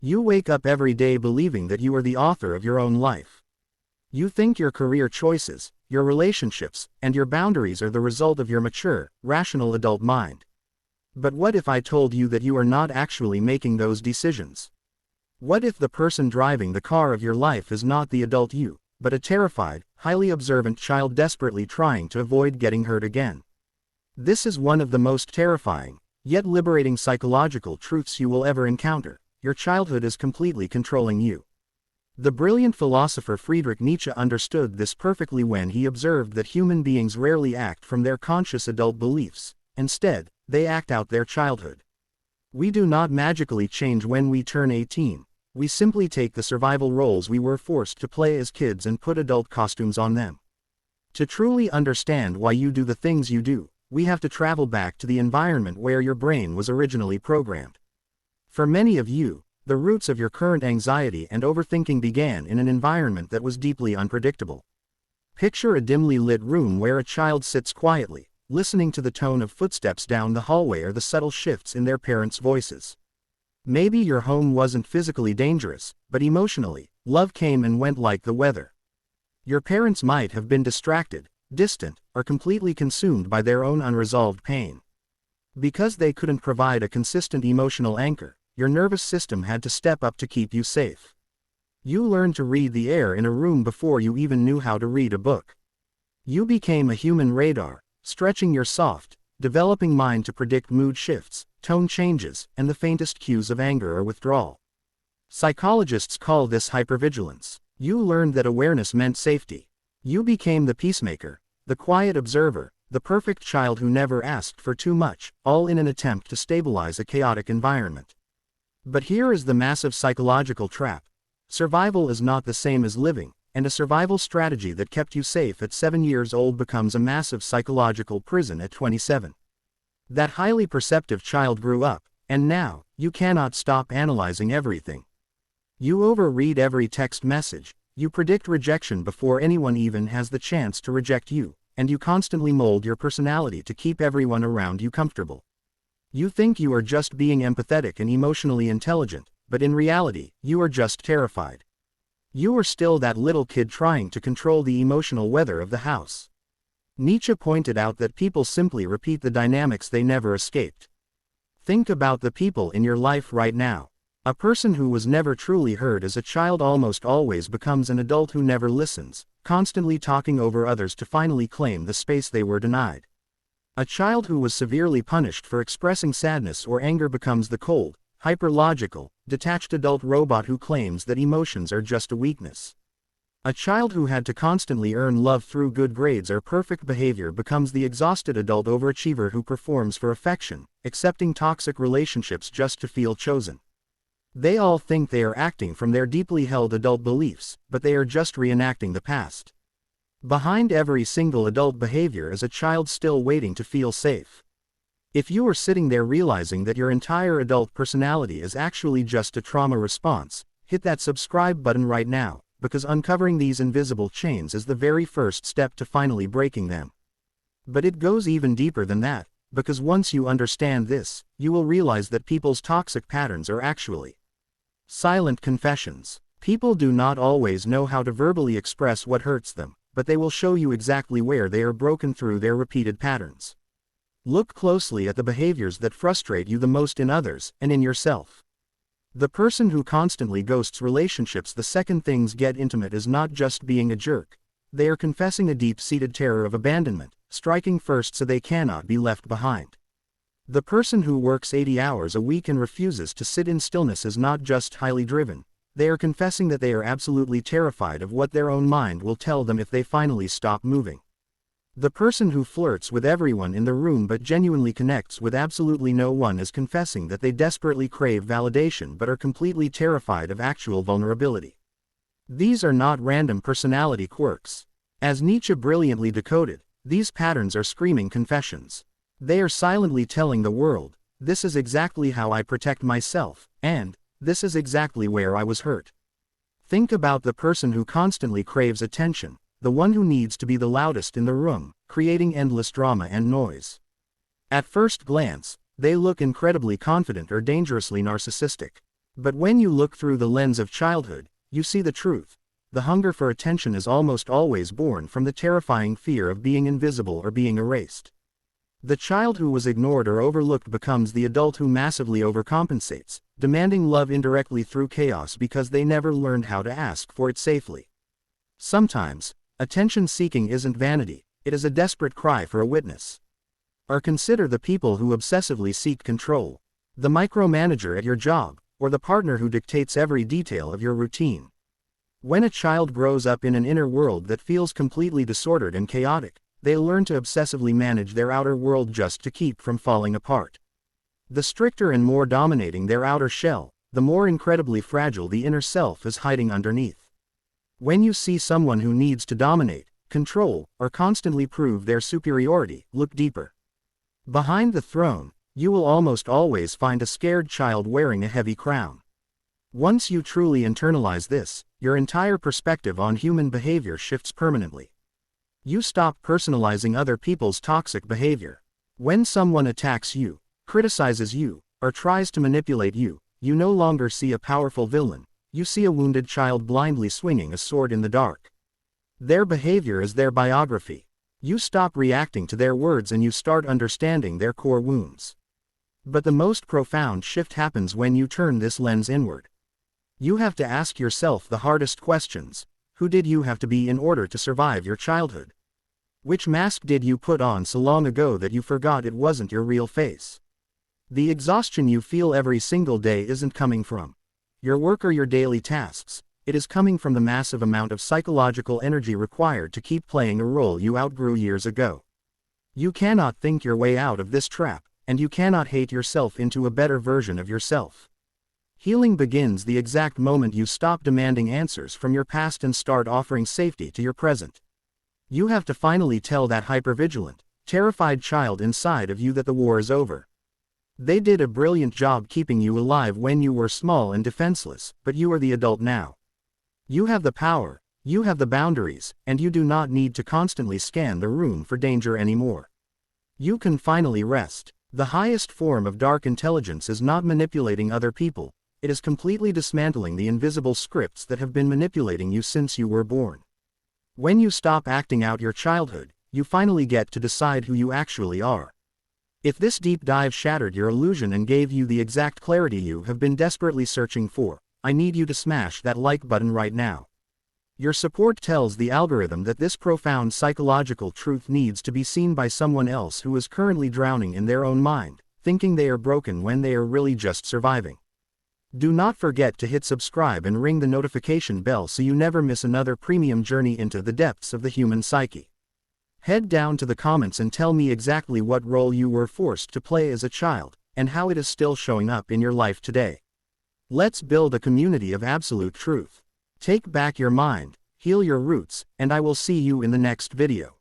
You wake up every day believing that you are the author of your own life. You think your career choices, your relationships, and your boundaries are the result of your mature, rational adult mind. But what if I told you that you are not actually making those decisions? What if the person driving the car of your life is not the adult you, but a terrified, highly observant child desperately trying to avoid getting hurt again? This is one of the most terrifying, yet liberating psychological truths you will ever encounter. Your childhood is completely controlling you. The brilliant philosopher Friedrich Nietzsche understood this perfectly when he observed that human beings rarely act from their conscious adult beliefs. Instead, they act out their childhood. We do not magically change when we turn 18. We simply take the survival roles we were forced to play as kids and put adult costumes on them. To truly understand why you do the things you do, we have to travel back to the environment where your brain was originally programmed. For many of you, the roots of your current anxiety and overthinking began in an environment that was deeply unpredictable. Picture a dimly lit room where a child sits quietly, listening to the tone of footsteps down the hallway or the subtle shifts in their parents' voices. Maybe your home wasn't physically dangerous, but emotionally, love came and went like the weather. Your parents might have been distracted, distant, or completely consumed by their own unresolved pain. Because they couldn't provide a consistent emotional anchor, your nervous system had to step up to keep you safe. You learned to read the air in a room before you even knew how to read a book. You became a human radar, stretching your soft, developing mind to predict mood shifts, tone changes, and the faintest cues of anger or withdrawal. Psychologists call this hypervigilance. You learned that awareness meant safety. You became the peacemaker, the quiet observer, the perfect child who never asked for too much, all in an attempt to stabilize a chaotic environment. But here is the massive psychological trap. Survival is not the same as living, and a survival strategy that kept you safe at 7 years old becomes a massive psychological prison at 27. That highly perceptive child grew up, and now, you cannot stop analyzing everything. You overread every text message, you predict rejection before anyone even has the chance to reject you, and you constantly mold your personality to keep everyone around you comfortable. You think you are just being empathetic and emotionally intelligent, but in reality, you are just terrified. You are still that little kid trying to control the emotional weather of the house. Nietzsche pointed out that people simply repeat the dynamics they never escaped. Think about the people in your life right now. A person who was never truly heard as a child almost always becomes an adult who never listens, constantly talking over others to finally claim the space they were denied. A child who was severely punished for expressing sadness or anger becomes the cold, hyper-logical, detached adult robot who claims that emotions are just a weakness. A child who had to constantly earn love through good grades or perfect behavior becomes the exhausted adult overachiever who performs for affection, accepting toxic relationships just to feel chosen. They all think they are acting from their deeply held adult beliefs, but they are just reenacting the past. Behind every single adult behavior is a child still waiting to feel safe. If you are sitting there realizing that your entire adult personality is actually just a trauma response, hit that subscribe button right now, because uncovering these invisible chains is the very first step to finally breaking them. But it goes even deeper than that, because once you understand this, you will realize that people's toxic patterns are actually silent confessions. People do not always know how to verbally express what hurts them, but they will show you exactly where they are broken through their repeated patterns. Look closely at the behaviors that frustrate you the most in others and in yourself. The person who constantly ghosts relationships the second things get intimate is not just being a jerk. They are confessing a deep-seated terror of abandonment, striking first so they cannot be left behind. The person who works 80 hours a week and refuses to sit in stillness is not just highly driven. They are confessing that they are absolutely terrified of what their own mind will tell them if they finally stop moving. The person who flirts with everyone in the room but genuinely connects with absolutely no one is confessing that they desperately crave validation but are completely terrified of actual vulnerability. These are not random personality quirks. As Nietzsche brilliantly decoded, these patterns are screaming confessions. They are silently telling the world, this is exactly how I protect myself, and this is exactly where I was hurt. Think about the person who constantly craves attention, the one who needs to be the loudest in the room, creating endless drama and noise. At first glance, they look incredibly confident or dangerously narcissistic. But when you look through the lens of childhood, you see the truth. The hunger for attention is almost always born from the terrifying fear of being invisible or being erased. The child who was ignored or overlooked becomes the adult who massively overcompensates, demanding love indirectly through chaos because they never learned how to ask for it safely. Sometimes, attention-seeking isn't vanity, it is a desperate cry for a witness. Or consider the people who obsessively seek control. The micromanager at your job, or the partner who dictates every detail of your routine. When a child grows up in an inner world that feels completely disordered and chaotic, they learn to obsessively manage their outer world just to keep from falling apart. The stricter and more dominating their outer shell, the more incredibly fragile the inner self is hiding underneath. When you see someone who needs to dominate, control, or constantly prove their superiority, look deeper. Behind the throne, you will almost always find a scared child wearing a heavy crown. Once you truly internalize this, your entire perspective on human behavior shifts permanently. You stop personalizing other people's toxic behavior. When someone attacks you, criticizes you, or tries to manipulate you, you no longer see a powerful villain, you see a wounded child blindly swinging a sword in the dark. Their behavior is their biography. You stop reacting to their words and you start understanding their core wounds. But the most profound shift happens when you turn this lens inward. You have to ask yourself the hardest questions. Who did you have to be in order to survive your childhood? Which mask did you put on so long ago that you forgot it wasn't your real face? The exhaustion you feel every single day isn't coming from your work or your daily tasks. It is coming from the massive amount of psychological energy required to keep playing a role you outgrew years ago. You cannot think your way out of this trap, and you cannot hate yourself into a better version of yourself. Healing begins the exact moment you stop demanding answers from your past and start offering safety to your present. You have to finally tell that hypervigilant, terrified child inside of you that the war is over. They did a brilliant job keeping you alive when you were small and defenseless, but you are the adult now. You have the power, you have the boundaries, and you do not need to constantly scan the room for danger anymore. You can finally rest. The highest form of dark intelligence is not manipulating other people. It is completely dismantling the invisible scripts that have been manipulating you since you were born. When you stop acting out your childhood, you finally get to decide who you actually are. If this deep dive shattered your illusion and gave you the exact clarity you have been desperately searching for, I need you to smash that like button right now. Your support tells the algorithm that this profound psychological truth needs to be seen by someone else who is currently drowning in their own mind, thinking they are broken when they are really just surviving. Do not forget to hit subscribe and ring the notification bell so you never miss another premium journey into the depths of the human psyche. Head down to the comments and tell me exactly what role you were forced to play as a child, and how it is still showing up in your life today. Let's build a community of absolute truth. Take back your mind, heal your roots, and I will see you in the next video.